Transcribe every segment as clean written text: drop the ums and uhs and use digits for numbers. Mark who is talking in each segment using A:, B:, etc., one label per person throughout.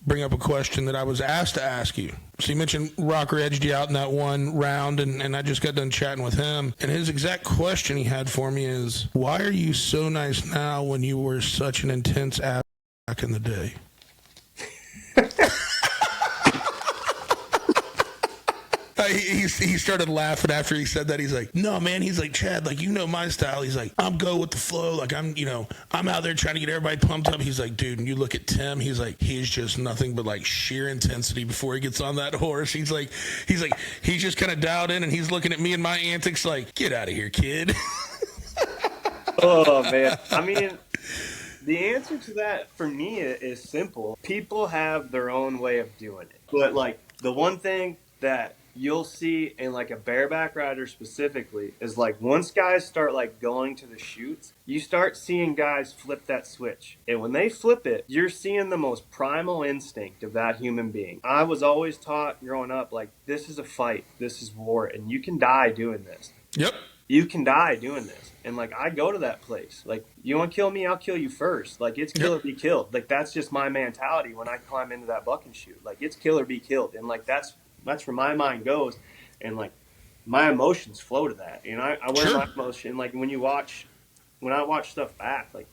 A: bring up a question that I was asked to ask you. So you mentioned Rocker edged you out in that one round, and I just got done chatting with him. And his exact question he had for me is, why are you so nice now when you were such an intense ass back in the day? He started laughing after he said that. He's like, no, man. He's like, Chad, like, you know my style. He's like, I'm go with the flow. Like, I'm out there trying to get everybody pumped up. He's like, dude, and you look at Tim. He's like, he's just nothing but like sheer intensity before he gets on that horse. He's just kind of dialed in, and he's looking at me and my antics like, get out of here, kid.
B: Oh, man. I mean, the answer to that for me is simple. People have their own way of doing it. But like the one thing that you'll see in like a bareback rider specifically is like once guys start like going to the chutes, you start seeing guys flip that switch. And when they flip it, you're seeing the most primal instinct of that human being. I was always taught growing up, like, this is a fight, this is war, and you can die doing this.
A: Yep.
B: You can die doing this. And like, I go to that place. Like, you want to kill me? I'll kill you first. Like, it's kill or be killed. Like, that's just my mentality when I climb into that buck and shoot. Like, it's kill or be killed. And like, that's where my mind goes, and like my emotions flow to that. You know, I wear my emotion. Like when I watch stuff back, like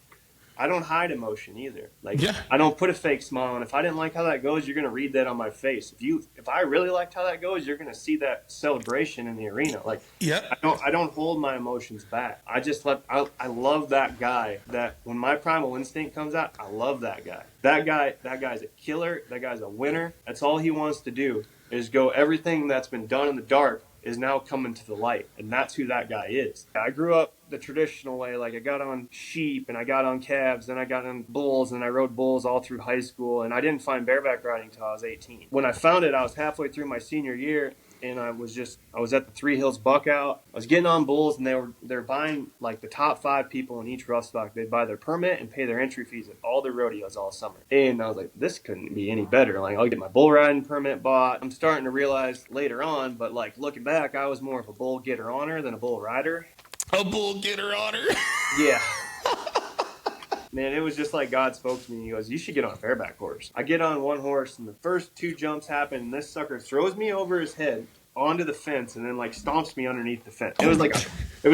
B: I don't hide emotion either. Like I don't put a fake smile on. If I didn't like how that goes, you're gonna read that on my face. If I really liked how that goes, you're gonna see that celebration in the arena. Like I don't hold my emotions back. I just I love that guy. That when my primal instinct comes out, I love that guy. That guy's a killer. That guy's a winner. That's all he wants to do. Is go everything that's been done in the dark is now coming to the light. And that's who that guy is. I grew up the traditional way. Like I got on sheep and I got on calves and I got on bulls and I rode bulls all through high school. And I didn't find bareback riding until I was 18. When I found it, I was halfway through my senior year. And I was at the Three Hills Buck Out. I was getting on bulls, and they're buying like the top 5 people in each rough stock. They'd buy their permit and pay their entry fees at all the rodeos all summer. And I was like, this couldn't be any better. Like, I'll get my bull riding permit bought. I'm starting to realize later on, but like looking back, I was more of a bull getter honor than a bull rider.
A: A bull getter honor.
B: Yeah. Man, it was just like God spoke to me. He goes, you should get on a bareback horse. I get on one horse, and the first 2 jumps happen, and this sucker throws me over his head onto the fence and then like stomps me underneath the fence. It was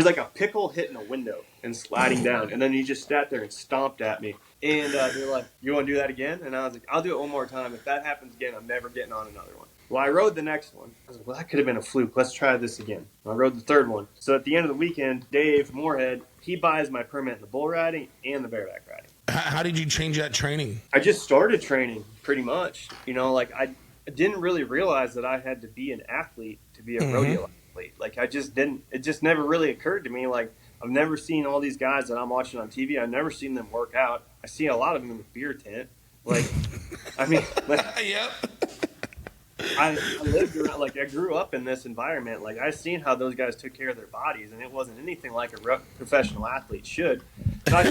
B: like a pickle hitting a window and sliding down. And then he just sat there and stomped at me. And they're like, you want to do that again? And I was like, I'll do it one more time. If that happens again, I'm never getting on another one. Well, I rode the next one. I was like, well, that could have been a fluke. Let's try this again. I rode the 3rd one. So at the end of the weekend, Dave Moorhead, he buys my permit in the bull riding and the bareback riding.
A: How did you change that training?
B: I just started training pretty much. You know, like I didn't really realize that I had to be an athlete to be a rodeo athlete. Like I just didn't. It just never really occurred to me. Like I've never seen all these guys that I'm watching on TV. I've never seen them work out. I see a lot of them in the beer tent. Like, I mean, like,
A: yep.
B: I lived around, like I grew up in this environment. Like I seen how those guys took care of their bodies, and it wasn't anything like a professional athlete should. So I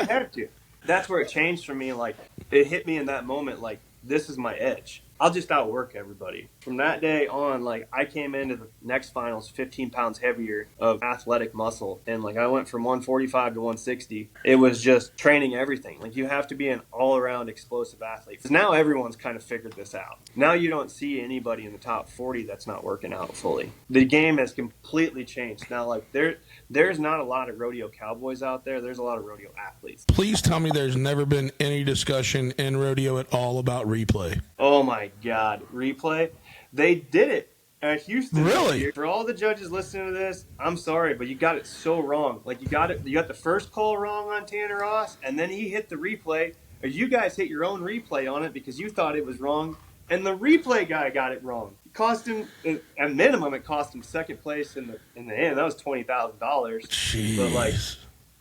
B: had to. That's where it changed for me. Like it hit me in that moment. Like this is my edge. I'll just outwork everybody. From that day on, like I came into the next finals 15 pounds heavier of athletic muscle. And like I went from 145 to 160. It was just training everything. Like you have to be an all-around explosive athlete. Because now everyone's kind of figured this out. Now you don't see anybody in the top 40 that's not working out fully. The game has completely changed. Now like there's not a lot of rodeo cowboys out there. There's a lot of rodeo athletes.
A: Please tell me there's never been any discussion in rodeo at all about replay.
B: Oh my God, replay. They did it at Houston.
A: Really?
B: For all the judges listening to this, I'm sorry, but you got it so wrong. Like you got the first call wrong on Tanner Ross, and then he hit the replay. Or you guys hit your own replay on it because you thought it was wrong, and the replay guy got it wrong. It cost him, at minimum, it cost him second place in the end. That was $20,000. But like,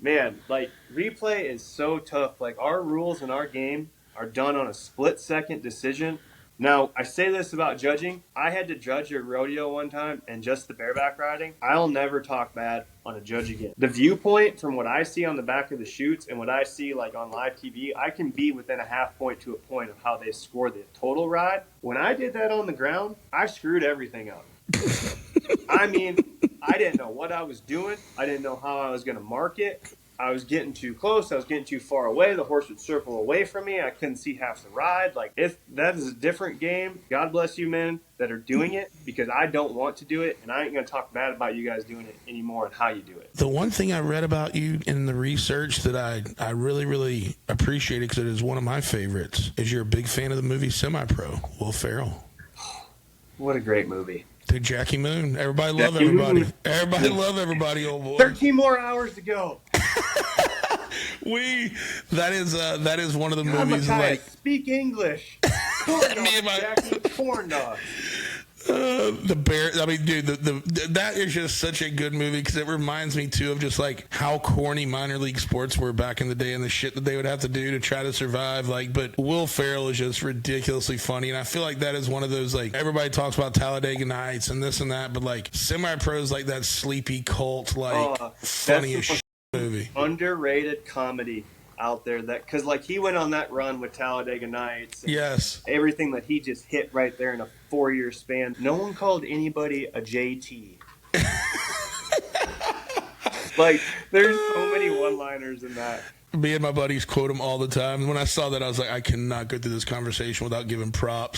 B: man, like replay is so tough. Like our rules in our game are done on a split-second decision. Now, I say this about judging. I had to judge a rodeo one time and just the bareback riding. I'll never talk bad on a judge again. The viewpoint from what I see on the back of the chutes and what I see like on live TV, I can be within a half point to a point of how they score the total ride. When I did that on the ground, I screwed everything up. I mean, I didn't know what I was doing. I didn't know how I was going to mark it. I was getting too close. I was getting too far away. The horse would circle away from me. I couldn't see half the ride. Like, if that is a different game, God bless you men that are doing it, because I don't want to do it, and I ain't going to talk bad about you guys doing it anymore and how you do it.
A: The one thing I read about you in the research that I really, really appreciated, because it is one of my favorites, is you're a big fan of the movie Semi-Pro, Will Ferrell.
B: What a great movie.
A: Dude, Jackie Moon. Everybody love everybody. Everybody love everybody, old boy.
B: 13 more hours to go.
A: That is one of the movies
B: Micaiah,
A: like
B: speak English. Corn dogs, Jackie, corn dogs.
A: the bear. I mean, dude, that is just such a good movie, because it reminds me too of just like how corny minor league sports were back in the day and the shit that they would have to do to try to survive. Like, but Will Ferrell is just ridiculously funny, and I feel like that is one of those, like, everybody talks about Talladega Nights and this and that, but like Semi-Pro is like that sleepy cult, like funniest movie.
B: Underrated comedy out there, that because like he went on that run with Talladega Nights.
A: Yes.
B: Everything that he just hit right there in a 4-year span. No one called anybody a JT. Like, there's so many one-liners in that.
A: Me and my buddies quote him all the time. When I saw that, I was like, I cannot go through this conversation without giving props.